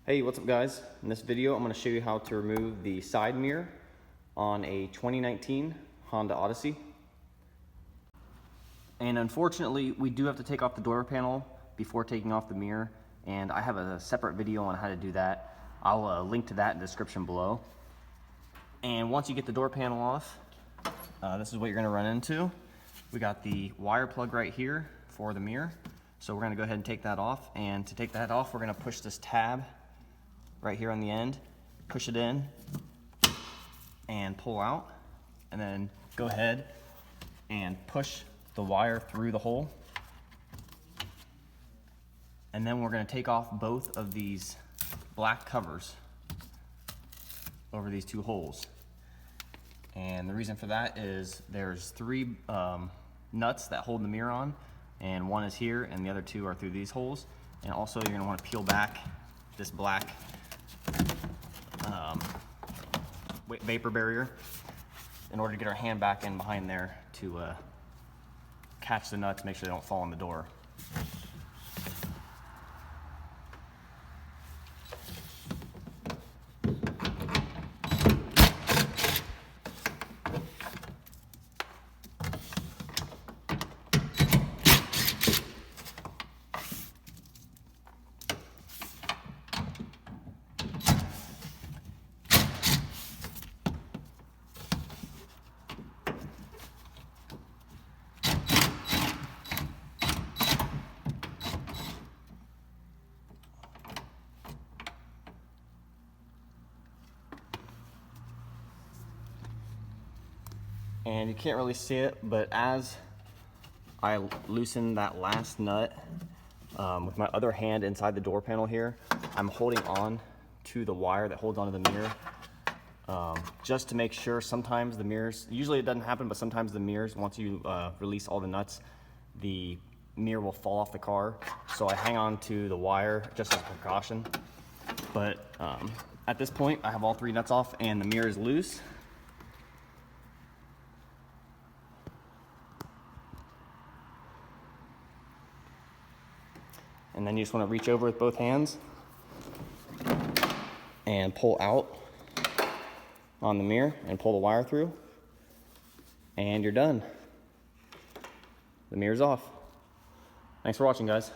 Hey, what's up guys? In this video, I'm going to show you how to remove the side mirror on a 2019 Honda Odyssey. And unfortunately, we do have to take off the door panel before taking off the mirror, and I have a separate video on how to do that. I'll link to that in the description below. And once you get the door panel off, this is what you're going to run into. We got the wire plug right here for the mirror. So we're going to go ahead and take that off. And to take that off, we're going to push this tab right here on the end, push it in and pull out, and then go ahead and push the wire through the hole. And then we're going to take off both of these black covers over these two holes. And the reason for that is there's three nuts that hold the mirror on, and one is here and the other two are through these holes. And also you're going to want to peel back this black vapor barrier in order to get our hand back in behind there to catch the nuts, make sure they don't fall on the door. And you can't really see it, but as I loosen that last nut with my other hand inside the door panel here, I'm holding on to the wire that holds onto the mirror, just to make sure. Sometimes the mirrors, usually it doesn't happen, but sometimes the mirrors, once you release all the nuts, the mirror will fall off the car. So I hang on to the wire just as a precaution. But at this point, I have all three nuts off and the mirror is loose. And then you just want to reach over with both hands and pull out on the mirror and pull the wire through, and you're done. The mirror's off. Thanks for watching, guys.